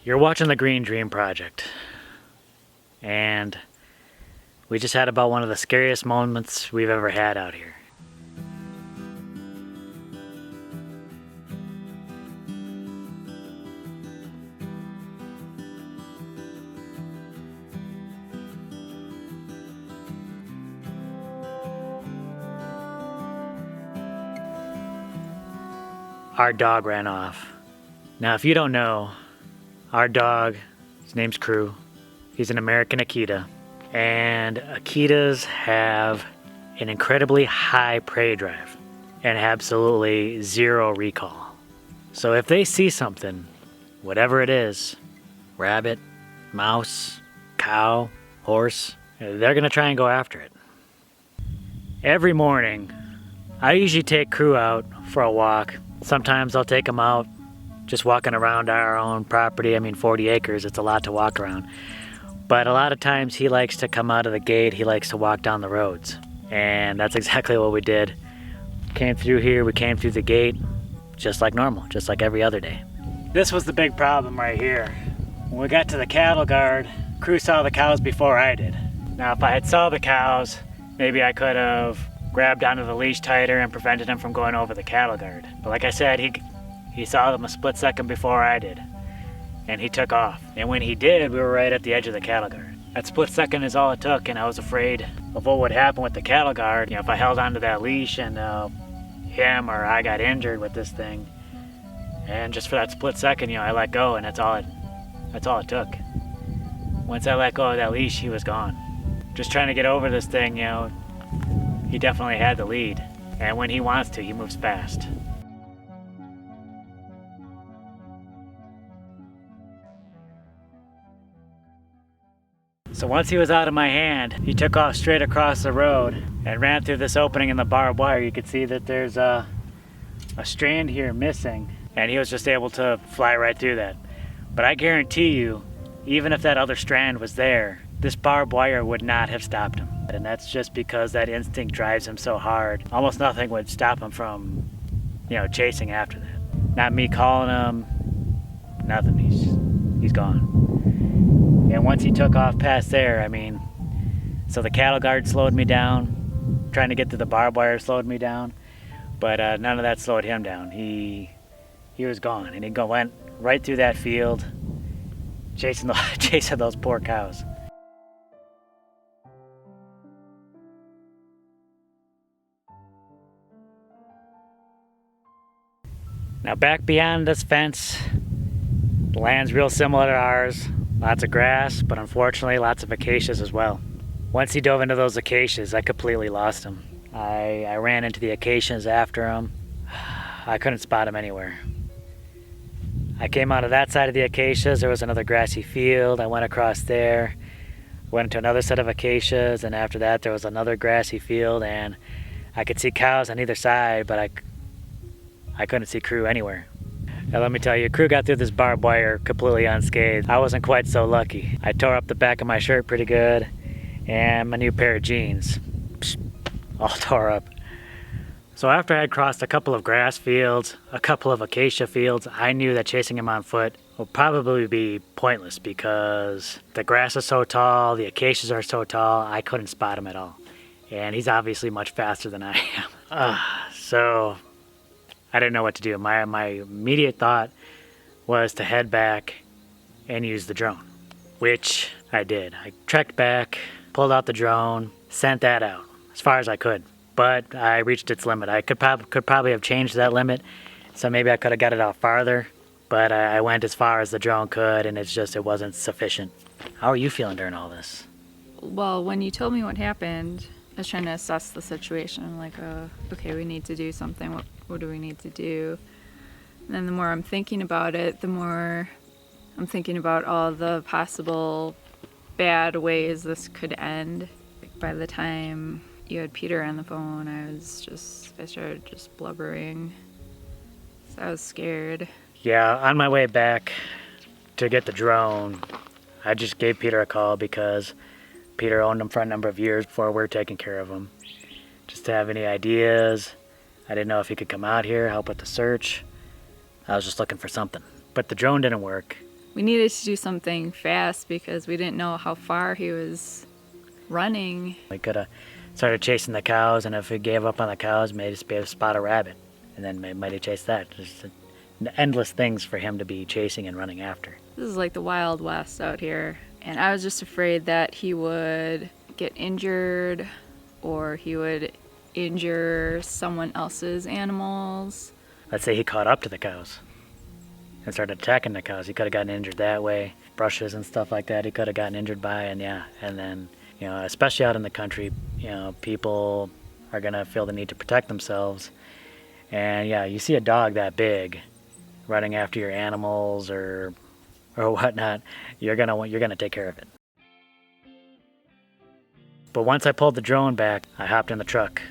You're watching the Green Dream Project, and we just had about one of the scariest moments we've ever had out here. Our dog ran off. Now, if you don't know, our dog, his name's Crew. He's an American Akita. And Akitas have an incredibly high prey drive and absolutely zero recall. So if they see something, whatever it is, rabbit, mouse, cow, horse, they're gonna try and go after it. Every morning, I usually take Crew out for a walk. Sometimes I'll take him out just walking around our own property. I mean, 40 acres, it's a lot to walk around. But a lot of times he likes to come out of the gate, he likes to walk down the roads. And that's exactly what we did. Came through here, we came through the gate, just like normal, just like every other day. This was the big problem right here. When we got to the cattle guard, Crew saw the cows before I did. Now, if I had saw the cows, maybe I could have grabbed onto the leash tighter and prevented him from going over the cattle guard. But like I said, he saw them a split second before I did, and he took off. And when he did, we were right at the edge of the cattle guard. That split second is all it took, and I was afraid of what would happen with the cattle guard. You know, if I held onto that leash and him or I got injured with this thing, and just for that split second, you know, I let go, and that's all it took. Once I let go of that leash, he was gone. Just trying to get over this thing, you know, he definitely had the lead, and when he wants to, he moves fast. So once he was out of my hand, he took off straight across the road and ran through this opening in the barbed wire. You could see that there's a strand here missing, and he was just able to fly right through that. But I guarantee you, even if that other strand was there, this barbed wire would not have stopped him. And that's just because that instinct drives him so hard. Almost nothing would stop him from, you know, chasing after that. Not me calling him, nothing. He's gone. And once he took off past there, I mean, so the cattle guard slowed me down. Trying to get to the barbed wire slowed me down. But none of that slowed him down. He was gone, and he went right through that field, chasing those poor cows. Now back beyond this fence, the land's real similar to ours. Lots of grass, but unfortunately lots of acacias as well. Once he dove into those acacias, I completely lost him. I ran into the acacias after him. I couldn't spot him anywhere. I came out of that side of the acacias, there was another grassy field. I went across there, went to another set of acacias, and after that there was another grassy field, and I could see cows on either side, but I couldn't see Crew anywhere. Now let me tell you, Crew got through this barbed wire completely unscathed. I wasn't quite so lucky. I tore up the back of my shirt pretty good, and my new pair of jeans, all tore up. So after I had crossed a couple of grass fields, a couple of acacia fields, I knew that chasing him on foot would probably be pointless because the grass is so tall, the acacias are so tall, I couldn't spot him at all. And he's obviously much faster than I am. So I didn't know what to do. My immediate thought was to head back and use the drone, which I did. I trekked back, pulled out the drone, sent that out as far as I could. But I reached its limit. I could probably have changed that limit, so maybe I could have got it out farther, but I went as far as the drone could, and it wasn't sufficient. How are you feeling during all this? Well, when you told me what happened, I was trying to assess the situation. I'm like, okay, we need to do something. What do we need to do? And then the more I'm thinking about it, the more I'm thinking about all the possible bad ways this could end. By the time you had Peter on the phone, I started just blubbering. So I was scared. Yeah, on my way back to get the drone, I just gave Peter a call because Peter owned him for a number of years before we were taking care of him. Just to have any ideas. I didn't know if he could come out here, help with the search. I was just looking for something. But the drone didn't work. we needed to do something fast because we didn't know how far he was running. We could have started chasing the cows, and if we gave up on the cows, maybe just be able to spot a rabbit, and then might have chased that. Just endless things for him to be chasing and running after. This is like the Wild West out here, and I was just afraid that he would get injured or he would injure someone else's animals. Let's say he caught up to the cows and started attacking the cows. He could have gotten injured that way. Brushes and stuff like that he could have gotten injured by, and then, you know, especially out in the country, you know, people are gonna feel the need to protect themselves. And yeah, you see a dog that big running after your animals or whatnot, you're gonna take care of it. But once I pulled the drone back, I hopped in the truck.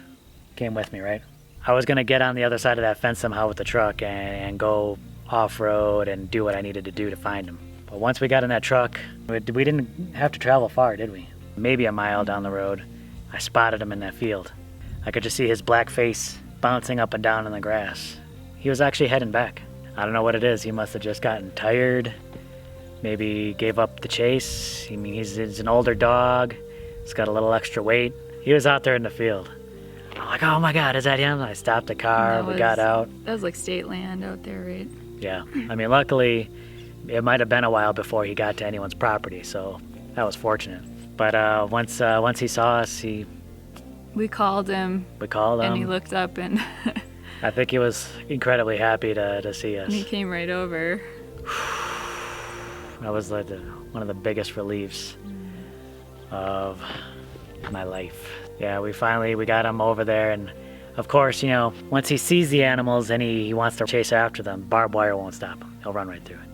Came with me, right? I was gonna get on the other side of that fence somehow with the truck and go off-road and do what I needed to do to find him. But once we got in that truck, we didn't have to travel far, did we? Maybe a mile down the road, I spotted him in that field. I could just see his black face bouncing up and down in the grass. He was actually heading back. I don't know what it is. He must have just gotten tired. Maybe gave up the chase. I mean, he's an older dog. He's got a little extra weight. He was out there in the field. I'm like, oh my God, is that him? I stopped the car, we got out. That was like state land out there, right? Yeah, I mean, luckily, it might have been a while before he got to anyone's property, so that was fortunate. But once he saw us, we called him. And he looked up and I think he was incredibly happy to see us. And he came right over. That was like one of the biggest reliefs of my life. Yeah, we got him over there, and of course, you know, once he sees the animals and he wants to chase after them, barbed wire won't stop him. He'll run right through it.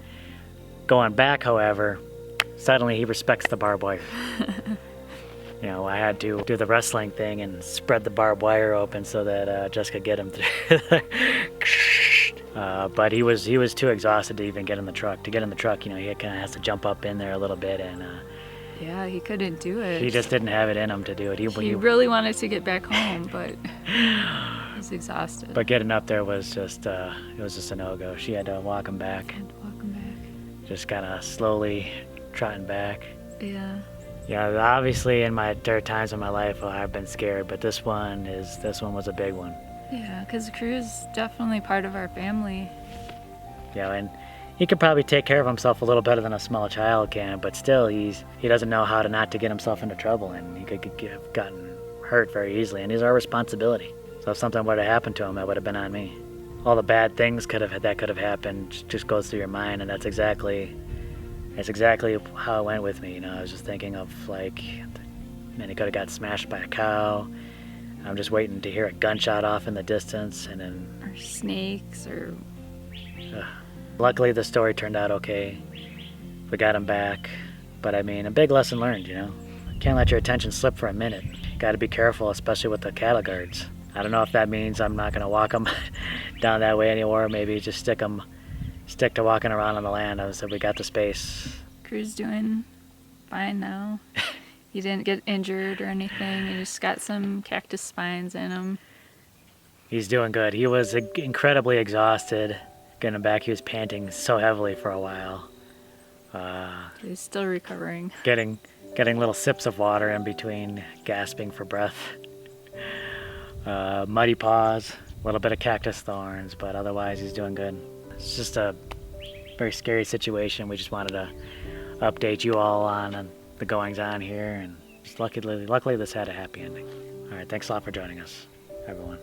Going back, however, suddenly he respects the barbed wire. You know, I had to do the wrestling thing and spread the barbed wire open so that Jessica could get him through. But he was too exhausted to even get in the truck. To get in the truck, you know, he kind of has to jump up in there a little bit, and yeah, he couldn't do it. He just didn't have it in him to do it. He really wanted to get back home, but he was exhausted. But getting up there was just it was just a no-go. She had to walk him back. Just kind of slowly trotting back. Yeah. Yeah, obviously in there are times in my life where I've been scared, but this one was a big one. Yeah, because Crew's definitely part of our family. Yeah, and he could probably take care of himself a little better than a small child can, but still he doesn't know how not to get himself into trouble, and he could have gotten hurt very easily, and it's our responsibility. So if something would have happened to him, that would have been on me. All the bad things that could have happened just goes through your mind, and that's exactly how it went with me. You know, I was just thinking of like, man, he could have got smashed by a cow. I'm just waiting to hear a gunshot off in the distance, and then or snakes or. Luckily, the story turned out okay. We got him back, but I mean, a big lesson learned. You know, can't let your attention slip for a minute. Got to be careful, especially with the cattle guards. I don't know if that means I'm not gonna walk them down that way anymore. Maybe just stick to walking around on the land. I said we got the space. Crew's doing fine now. He didn't get injured or anything. He just got some cactus spines in him. He's doing good. He was incredibly exhausted. Getting him back, he was panting so heavily for a while. He's still recovering. Getting little sips of water in between, gasping for breath. Muddy paws, a little bit of cactus thorns, but otherwise he's doing good. It's just a very scary situation. We just wanted to update you all on the goings on here, and just luckily this had a happy ending. All right, thanks a lot for joining us, everyone.